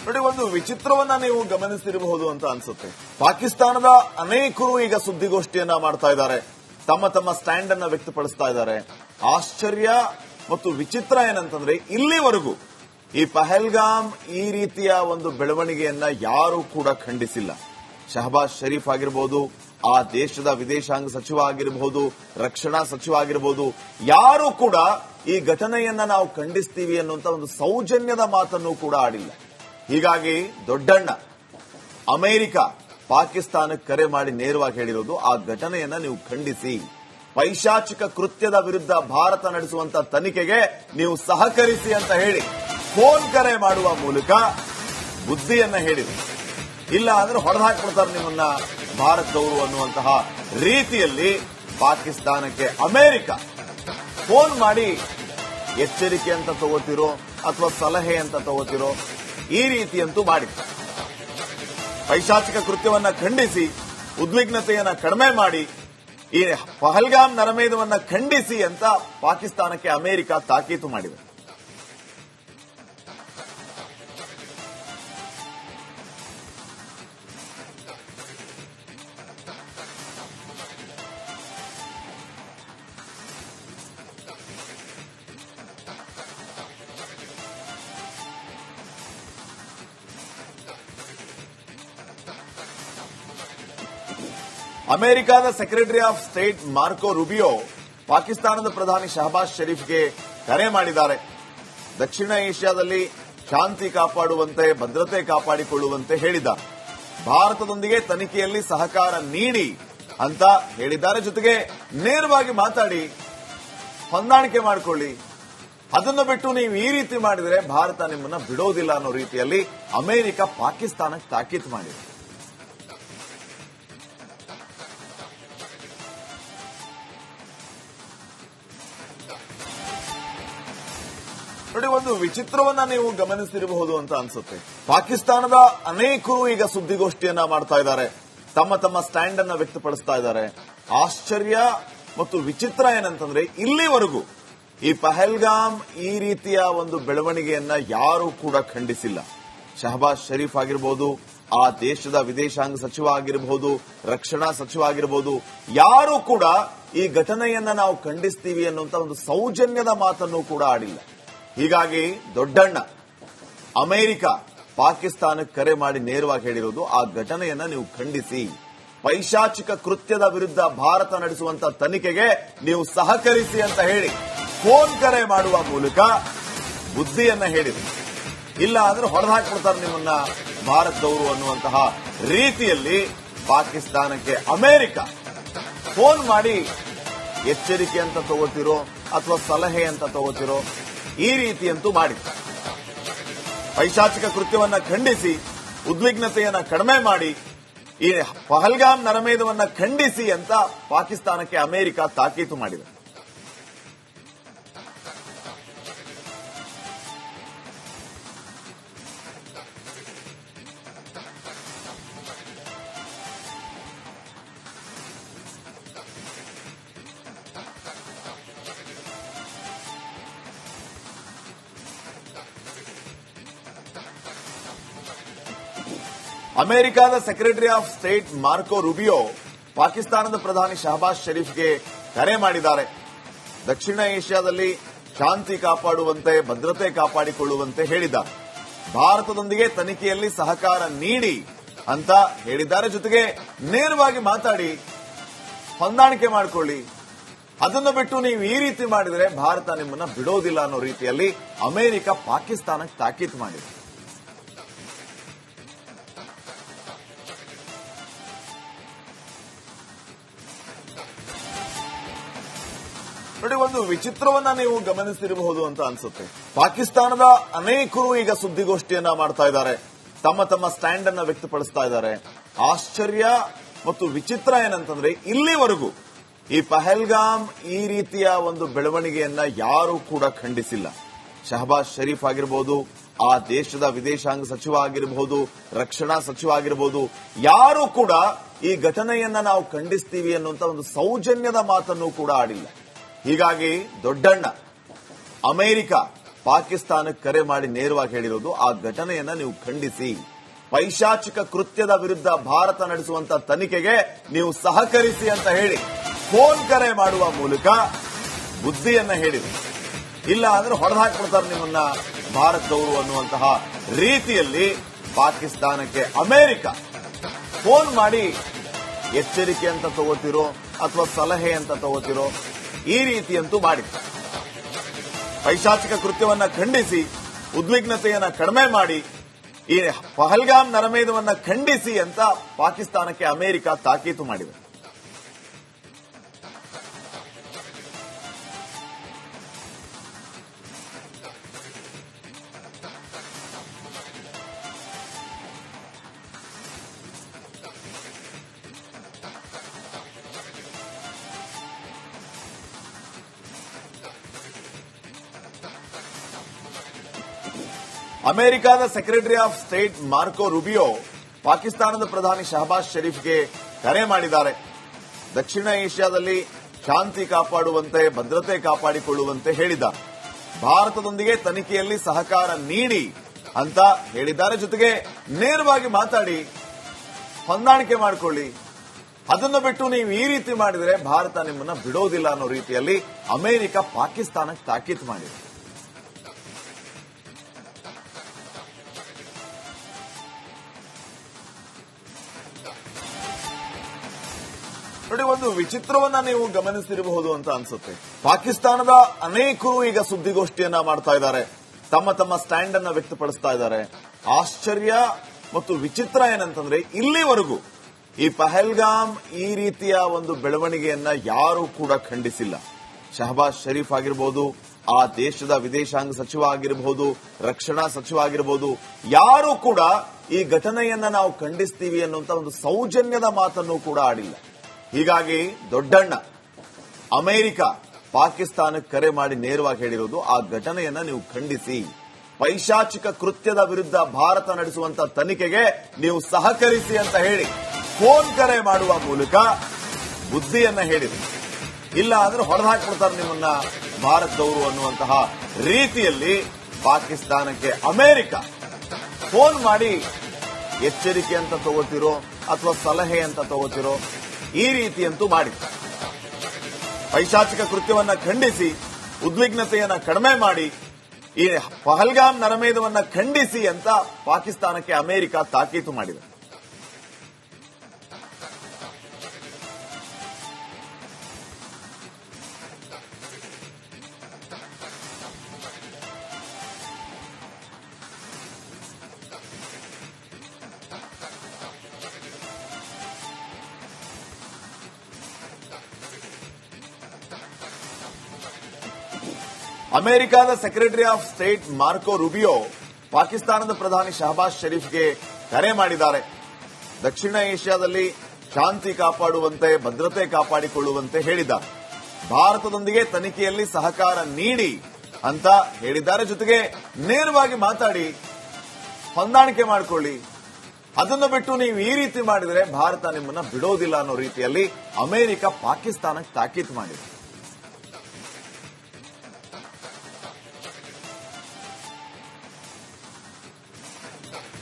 ನೋಡಿ, ಒಂದು ವಿಚಿತ್ರವನ್ನ ನೀವು ಗಮನಿಸಿರಬಹುದು ಅಂತ ಅನ್ಸುತ್ತೆ. ಪಾಕಿಸ್ತಾನದ ಅನೇಕರು ಈಗ ಸುದ್ದಿಗೋಷ್ಠಿಯನ್ನ ಮಾಡ್ತಾ ಇದ್ದಾರೆ, ತಮ್ಮ ತಮ್ಮ ಸ್ಟ್ಯಾಂಡ್ ಅನ್ನ ವ್ಯಕ್ತಪಡಿಸ್ತಾ ಇದ್ದಾರೆ. ಆಶ್ಚರ್ಯ ಮತ್ತು ವಿಚಿತ್ರ ಏನಂತಂದ್ರೆ, ಇಲ್ಲಿವರೆಗೂ ಈ ಪಹಲ್ಗಾಮ್ ಈ ರೀತಿಯ ಒಂದು ಬೆಳವಣಿಗೆಯನ್ನ ಯಾರೂ ಕೂಡ ಖಂಡಿಸಿಲ್ಲ. ಶಹಬಾಜ್ ಶರೀಫ್ ಆಗಿರಬಹುದು, ಆ ದೇಶದ ವಿದೇಶಾಂಗ ಸಚಿವ ಆಗಿರಬಹುದು, ರಕ್ಷಣಾ ಸಚಿವ ಆಗಿರಬಹುದು, ಯಾರೂ ಕೂಡ ಈ ಘಟನೆಯನ್ನ ನಾವು ಖಂಡಿಸ್ತೀವಿ ಅನ್ನುವಂತ ಒಂದು ಸೌಜನ್ಯದ ಮಾತನ್ನು ಕೂಡ ಆಡಿಲ್ಲ. ಹೀಗಾಗಿ ದೊಡ್ಡಣ್ಣ ಅಮೆರಿಕ ಪಾಕಿಸ್ತಾನಕ್ಕೆ ಕರೆ ಮಾಡಿ ನೇರವಾಗಿ ಹೇಳಿರೋದು, ಆ ಘಟನೆಯನ್ನ ನೀವು ಖಂಡಿಸಿ, ಪೈಶಾಚಿಕ ಕೃತ್ಯದ ವಿರುದ್ಧ ಭಾರತ ನಡೆಸುವಂತ ತನಿಖೆಗೆ ನೀವು ಸಹಕರಿಸಿ ಅಂತ ಹೇಳಿ ಫೋನ್ ಕರೆ ಮಾಡುವ ಮೂಲಕ ಬುದ್ಧಿಯನ್ನ ಹೇಳಿದ್ರು. ಇಲ್ಲ ಅಂದ್ರೆ ಹೊಡೆದಾಕ್ಬಿಡ್ತಾರೆ ನಿಮ್ಮನ್ನ ಭಾರತದವರು ಅನ್ನುವಂತಹ ರೀತಿಯಲ್ಲಿ ಪಾಕಿಸ್ತಾನಕ್ಕೆ ಅಮೆರಿಕ ಫೋನ್ ಮಾಡಿ ಎಚ್ಚರಿಕೆ ಅಂತ ತಗೋತಿರೋ ಅಥವಾ ಸಲಹೆ ಅಂತ ತಗೋತಿರೋ, ಈ ರೀತಿಯಂತೂ ಮಾಡಿದ್ರು. ಪೈಶಾಚಿಕ ಕೃತ್ಯವನ್ನ ಖಂಡಿಸಿ, ಉದ್ವಿಗ್ನತೆಯನ್ನ ಕಡಿಮೆ ಮಾಡಿ, ಈ ಪಹಲ್ಗಾಮ್ ನರಮೇಧವನ್ನ ಖಂಡಿಸಿ ಅಂತ ಪಾಕಿಸ್ತಾನಕ್ಕೆ ಅಮೆರಿಕ ತಾಕೀತು ಮಾಡಿದೆ. ಅಮೆರಿಕದ secretary of state Marco Rubio ಪಾಕಿಸ್ತಾನದ ಪ್ರಧಾನಿ ಶಹಬಾಜ್ ಶರೀಫ್ಗೆ ಕರೆ ಮಾಡಿದ್ದಾರೆ. ದಕ್ಷಿಣ ಏಷ್ಯಾದಲ್ಲಿ ಶಾಂತಿ ಕಾಪಾಡುವಂತೆ, ಭದ್ರತೆ ಕಾಪಾಡಿಕೊಳ್ಳುವಂತೆ ಹೇಳಿದ್ದಾರೆ. ಭಾರತದೊಂದಿಗೆ ತನಿಖೆಯಲ್ಲಿ ಸಹಕಾರ ನೀಡಿ ಅಂತ ಹೇಳಿದ್ದಾರೆ. ಜೊತೆಗೆ ನೇರವಾಗಿ ಮಾತಾಡಿ ಹೊಂದಾಣಿಕೆ ಮಾಡಿಕೊಳ್ಳಿ, ಅದನ್ನು ಬಿಟ್ಟು ನೀವು ಈ ರೀತಿ ಮಾಡಿದರೆ ಭಾರತ ನಿಮ್ಮನ್ನ ಬಿಡೋದಿಲ್ಲ ಅನ್ನೋ ರೀತಿಯಲ್ಲಿ ಅಮೆರಿಕ ಪಾಕಿಸ್ತಾನಕ್ಕೆ ತಾಕೀತು ಮಾಡಿದೆ. ನೋಡಿ, ಒಂದು ವಿಚಿತ್ರವನ್ನ ನೀವು ಗಮನಿಸಿರಬಹುದು ಅಂತ ಅನ್ಸುತ್ತೆ. ಪಾಕಿಸ್ತಾನದ ಅನೇಕರು ಈಗ ಸುದ್ದಿಗೋಷ್ಠಿಯನ್ನ ಮಾಡ್ತಾ ಇದ್ದಾರೆ, ತಮ್ಮ ತಮ್ಮ ಸ್ಟ್ಯಾಂಡ್ ಅನ್ನ ವ್ಯಕ್ತಪಡಿಸ್ತಾ ಇದ್ದಾರೆ. ಆಶ್ಚರ್ಯ ಮತ್ತು ವಿಚಿತ್ರ ಏನಂತಂದ್ರೆ, ಇಲ್ಲಿವರೆಗೂ ಈ ಪಹಲ್ಗಾಮ್ ಈ ರೀತಿಯ ಒಂದು ಬೆಳವಣಿಗೆಯನ್ನ ಯಾರೂ ಕೂಡ ಖಂಡಿಸಿಲ್ಲ. ಶಹಬಾಜ್ ಶರೀಫ್ ಆಗಿರಬಹುದು, ಆ ದೇಶದ ವಿದೇಶಾಂಗ ಸಚಿವ ಆಗಿರಬಹುದು, ರಕ್ಷಣಾ ಸಚಿವ ಆಗಿರಬಹುದು, ಯಾರೂ ಕೂಡ ಈ ಘಟನೆಯನ್ನ ನಾವು ಖಂಡಿಸ್ತೀವಿ ಅನ್ನುವಂತ ಒಂದು ಸೌಜನ್ಯದ ಮಾತನ್ನು ಕೂಡ ಆಡಿಲ್ಲ. ಹೀಗಾಗಿ ದೊಡ್ಡಣ್ಣ ಅಮೆರಿಕ ಪಾಕಿಸ್ತಾನಕ್ಕೆ ಕರೆ ಮಾಡಿ ನೇರವಾಗಿ ಹೇಳಿರೋದು, ಆ ಘಟನೆಯನ್ನ ನೀವು ಖಂಡಿಸಿ, ಪೈಶಾಚಿಕ ಕೃತ್ಯದ ವಿರುದ್ಧ ಭಾರತ ನಡೆಸುವಂತ ತನಿಖೆಗೆ ನೀವು ಸಹಕರಿಸಿ ಅಂತ ಹೇಳಿ ಫೋನ್ ಕರೆ ಮಾಡುವ ಮೂಲಕ ಬುದ್ಧಿಯನ್ನ ಹೇಳಿದ್ರು. ಇಲ್ಲ ಅಂದ್ರೆ ಹೊಡೆದಾಕ್ಬಿಡ್ತಾರೆ ನಿಮ್ಮನ್ನ ಭಾರತದವರು ಅನ್ನುವಂತಹ ರೀತಿಯಲ್ಲಿ ಪಾಕಿಸ್ತಾನಕ್ಕೆ ಅಮೆರಿಕ ಫೋನ್ ಮಾಡಿ ಎಚ್ಚರಿಕೆ ಅಂತ ತಗೋತಿರೋ ಅಥವಾ ಸಲಹೆ ಅಂತ ತಗೋತಿರೋ, ಈ ರೀತಿಯಂತೂ ಮಾಡಿತ್ತು. ಪೈಶಾಚಿಕ ಕೃತ್ಯವನ್ನ ಖಂಡಿಸಿ, ಉದ್ವಿಗ್ನತೆಯನ್ನ ಕಡಿಮೆ ಮಾಡಿ, ಈ ಪಹಲ್ಗಾಮ್ ನರಮೇಧವನ್ನ ಖಂಡಿಸಿ ಅಂತ ಪಾಕಿಸ್ತಾನಕ್ಕೆ ಅಮೆರಿಕ ತಾಕೀತು ಮಾಡಿದೆ. ಅಮೆರಿಕದ secretary of state Marco Rubio ಪಾಕಿಸ್ತಾನದ ಪ್ರಧಾನಿ ಶಹಬಾಜ್ ಶರೀಫ್ಗೆ ಕರೆ ಮಾಡಿದ್ದಾರೆ. ದಕ್ಷಿಣ ಏಷ್ಯಾದಲ್ಲಿ ಶಾಂತಿ ಕಾಪಾಡುವಂತೆ, ಭದ್ರತೆ ಕಾಪಾಡಿಕೊಳ್ಳುವಂತೆ ಹೇಳಿದ್ದಾರೆ. ಭಾರತದೊಂದಿಗೆ ತನಿಖೆಯಲ್ಲಿ ಸಹಕಾರ ನೀಡಿ ಅಂತ ಹೇಳಿದ್ದಾರೆ. ಜೊತೆಗೆ ನೇರವಾಗಿ ಮಾತಾಡಿ ಹೊಂದಾಣಿಕೆ ಮಾಡಿಕೊಳ್ಳಿ, ಅದನ್ನು ಬಿಟ್ಟು ನೀವು ಈ ರೀತಿ ಮಾಡಿದರೆ ಭಾರತ ನಿಮ್ಮನ್ನ ಬಿಡೋದಿಲ್ಲ ಅನ್ನೋ ರೀತಿಯಲ್ಲಿ ಅಮೆರಿಕ ಪಾಕಿಸ್ತಾನಕ್ಕೆ ತಾಕೀತು ಮಾಡಿದೆ. ನೋಡಿ, ಒಂದು ವಿಚಿತ್ರವನ್ನ ನೀವು ಗಮನಿಸಿರಬಹುದು ಅಂತ ಅನ್ಸುತ್ತೆ. ಪಾಕಿಸ್ತಾನದ ಅನೇಕರು ಈಗ ಸುದ್ದಿಗೋಷ್ಠಿಯನ್ನ ಮಾಡ್ತಾ ಇದ್ದಾರೆ, ತಮ್ಮ ತಮ್ಮ ಸ್ಟ್ಯಾಂಡ್ ಅನ್ನ ವ್ಯಕ್ತಪಡಿಸ್ತಾ ಇದ್ದಾರೆ. ಆಶ್ಚರ್ಯ ಮತ್ತು ವಿಚಿತ್ರ ಏನಂತಂದ್ರೆ, ಇಲ್ಲಿವರೆಗೂ ಈ ಪಹಲ್ಗಾಮ್ ಈ ರೀತಿಯ ಒಂದು ಬೆಳವಣಿಗೆಯನ್ನ ಯಾರೂ ಕೂಡ ಖಂಡಿಸಿಲ್ಲ. ಶಹಬಾಜ್ ಶರೀಫ್ ಆಗಿರಬಹುದು, ಆ ದೇಶದ ವಿದೇಶಾಂಗ ಸಚಿವ ಆಗಿರಬಹುದು, ರಕ್ಷಣಾ ಸಚಿವ ಆಗಿರಬಹುದು, ಯಾರೂ ಕೂಡ ಈ ಘಟನೆಯನ್ನ ನಾವು ಖಂಡಿಸ್ತೀವಿ ಅನ್ನುವಂತ ಒಂದು ಸೌಜನ್ಯದ ಮಾತನ್ನು ಕೂಡ ಆಡಿಲ್ಲ. ಹೀಗಾಗಿ ದೊಡ್ಡಣ್ಣ ಅಮೆರಿಕ ಪಾಕಿಸ್ತಾನಕ್ಕೆ ಕರೆ ಮಾಡಿ ನೇರವಾಗಿ ಹೇಳಿರೋದು ಆ ಘಟನೆಯನ್ನ ನೀವು ಖಂಡಿಸಿ, ಪೈಶಾಚಿಕ ಕೃತ್ಯದ ವಿರುದ್ಧ ಭಾರತ ನಡೆಸುವಂತ ತನಿಖೆಗೆ ನೀವು ಸಹಕರಿಸಿ ಅಂತ ಹೇಳಿ ಫೋನ್ ಕರೆ ಮಾಡುವ ಮೂಲಕ ಬುದ್ಧಿಯನ್ನ ಹೇಳಿದೆ. ಇಲ್ಲ ಅಂದ್ರೆ ಹೊಡೆದಾಕ್ಬಿಡ್ತಾರೆ ನಿಮ್ಮನ್ನ ಭಾರತದವರು ಅನ್ನುವಂತಹ ರೀತಿಯಲ್ಲಿ ಪಾಕಿಸ್ತಾನಕ್ಕೆ ಅಮೆರಿಕ ಫೋನ್ ಮಾಡಿ ಎಚ್ಚರಿಕೆ ಅಂತ ತಗೋತಿರೋ ಅಥವಾ ಸಲಹೆ ಅಂತ ತಗೋತಿರೋ ಈ ರೀತಿಯಂತೂ ಮಾಡಿತ್ತು. ಪೈಶಾಚಿಕ ಕೃತ್ಯವನ್ನ ಖಂಡಿಸಿ, ಉದ್ವಿಗ್ನತೆಯನ್ನ ಕಡಿಮೆ ಮಾಡಿ, ಈ ಪಹಲ್ಗಾಮ್ ನರಮೇಧವನ್ನ ಖಂಡಿಸಿ ಅಂತ ಪಾಕಿಸ್ತಾನಕ್ಕೆ ಅಮೆರಿಕ ತಾಕೀತು ಮಾಡಿದೆ. ಅಮೆರಿಕದ secretary of state Marco Rubio ಪಾಕಿಸ್ತಾನದ ಪ್ರಧಾನಿ ಶಹಬಾಜ್ ಶರೀಫ್ಗೆ ಕರೆ ಮಾಡಿದ್ದಾರೆ. ದಕ್ಷಿಣ ಏಷ್ಯಾದಲ್ಲಿ ಶಾಂತಿ ಕಾಪಾಡುವಂತೆ, ಭದ್ರತೆ ಕಾಪಾಡಿಕೊಳ್ಳುವಂತೆ ಹೇಳಿದ್ದಾರೆ. ಭಾರತದೊಂದಿಗೆ ತನಿಖೆಯಲ್ಲಿ ಸಹಕಾರ ನೀಡಿ ಅಂತ ಹೇಳಿದ್ದಾರೆ. ಜೊತೆಗೆ ನೇರವಾಗಿ ಮಾತಾಡಿ ಹೊಂದಾಣಿಕೆ ಮಾಡಿಕೊಳ್ಳಿ, ಅದನ್ನು ಬಿಟ್ಟು ನೀವು ಈ ರೀತಿ ಮಾಡಿದರೆ ಭಾರತ ನಿಮ್ಮನ್ನ ಬಿಡೋದಿಲ್ಲ ಅನ್ನೋ ರೀತಿಯಲ್ಲಿ ಅಮೆರಿಕ ಪಾಕಿಸ್ತಾನಕ್ಕೆ ತಾಕೀತು ಮಾಡಿದೆ. ನೋಡಿ, ಒಂದು ವಿಚಿತ್ರವನ್ನ ನೀವು ಗಮನಿಸಿರಬಹುದು ಅಂತ ಅನ್ಸುತ್ತೆ. ಪಾಕಿಸ್ತಾನದ ಅನೇಕರು ಈಗ ಸುದ್ದಿಗೋಷ್ಠಿಯನ್ನ ಮಾಡ್ತಾ ಇದ್ದಾರೆ, ತಮ್ಮ ತಮ್ಮ ಸ್ಟ್ಯಾಂಡ್ ಅನ್ನ ವ್ಯಕ್ತಪಡಿಸ್ತಾ ಇದ್ದಾರೆ. ಆಶ್ಚರ್ಯ ಮತ್ತು ವಿಚಿತ್ರ ಏನಂತಂದ್ರೆ, ಇಲ್ಲಿವರೆಗೂ ಈ ಪಹಲ್ಗಾಮ್ ಈ ರೀತಿಯ ಒಂದು ಬೆಳವಣಿಗೆಯನ್ನ ಯಾರೂ ಕೂಡ ಖಂಡಿಸಿಲ್ಲ. ಶಹಬಾಜ್ ಶರೀಫ್ ಆಗಿರಬಹುದು, ಆ ದೇಶದ ವಿದೇಶಾಂಗ ಸಚಿವ ಆಗಿರಬಹುದು, ರಕ್ಷಣಾ ಸಚಿವ ಆಗಿರಬಹುದು, ಯಾರೂ ಕೂಡ ಈ ಘಟನೆಯನ್ನ ನಾವು ಖಂಡಿಸ್ತೀವಿ ಅನ್ನುವಂತ ಒಂದು ಸೌಜನ್ಯದ ಮಾತನ್ನು ಕೂಡ ಆಡಿಲ್ಲ. ಹೀಗಾಗಿ ದೊಡ್ಡಣ್ಣ ಅಮೆರಿಕ ಪಾಕಿಸ್ತಾನಕ್ಕೆ ಕರೆ ಮಾಡಿ ನೇರವಾಗಿ ಹೇಳಿರೋದು ಆ ಘಟನೆಯನ್ನ ನೀವು ಖಂಡಿಸಿ, ಪೈಶಾಚಿಕ ಕೃತ್ಯದ ವಿರುದ್ಧ ಭಾರತ ನಡೆಸುವಂತ ತನಿಖೆಗೆ ನೀವು ಸಹಕರಿಸಿ ಅಂತ ಹೇಳಿ ಫೋನ್ ಕರೆ ಮಾಡುವ ಮೂಲಕ ಬುದ್ಧಿಯನ್ನ ಹೇಳಿದೆ. ಇಲ್ಲ ಅಂದ್ರೆ ಹೊಡೆದಾಕ್ಬಿಡ್ತಾರೆ ನಿಮ್ಮನ್ನ ಭಾರತದವರು ಅನ್ನುವಂತಹ ರೀತಿಯಲ್ಲಿ ಪಾಕಿಸ್ತಾನಕ್ಕೆ ಅಮೆರಿಕ ಫೋನ್ ಮಾಡಿ ಎಚ್ಚರಿಕೆ ಅಂತ ತಗೋತಿರೋ ಅಥವಾ ಸಲಹೆ ಅಂತ ತಗೋತಿರೋ ಈ ರೀತಿಯಂತೂ ಮಾಡಿತ್ತು. ಪೈಶಾಚಿಕ ಕೃತ್ಯವನ್ನ ಖಂಡಿಸಿ, ಉದ್ವಿಗ್ನತೆಯನ್ನ ಕಡಿಮೆ ಮಾಡಿ, ಈ ಪಹಲ್ಗಾಮ್ ನರಮೇಧವನ್ನ ಖಂಡಿಸಿ ಅಂತ ಪಾಕಿಸ್ತಾನಕ್ಕೆ ಅಮೆರಿಕ ತಾಕೀತು ಮಾಡಿದೆ. ಅಮೆರಿಕದ secretary of state Marco Rubio ಪಾಕಿಸ್ತಾನದ ಪ್ರಧಾನಿ ಶಹಬಾಜ್ ಶರೀಫ್ಗೆ ಕರೆ ಮಾಡಿದ್ದಾರೆ. ದಕ್ಷಿಣ ಏಷ್ಯಾದಲ್ಲಿ ಶಾಂತಿ ಕಾಪಾಡುವಂತೆ, ಭದ್ರತೆ ಕಾಪಾಡಿಕೊಳ್ಳುವಂತೆ ಹೇಳಿದ್ದಾರೆ. ಭಾರತದೊಂದಿಗೆ ತನಿಖೆಯಲ್ಲಿ ಸಹಕಾರ ನೀಡಿ ಅಂತ ಹೇಳಿದ್ದಾರೆ. ಜೊತೆಗೆ ನೇರವಾಗಿ ಮಾತಾಡಿ ಹೊಂದಾಣಿಕೆ ಮಾಡಿಕೊಳ್ಳಿ, ಅದನ್ನು ಬಿಟ್ಟು ನೀವು ಈ ರೀತಿ ಮಾಡಿದರೆ ಭಾರತ ನಿಮ್ಮನ್ನ ಬಿಡೋದಿಲ್ಲ ಅನ್ನೋ ರೀತಿಯಲ್ಲಿ ಅಮೆರಿಕ ಪಾಕಿಸ್ತಾನಕ್ಕೆ ತಾಕೀತು ಮಾಡಿದೆ.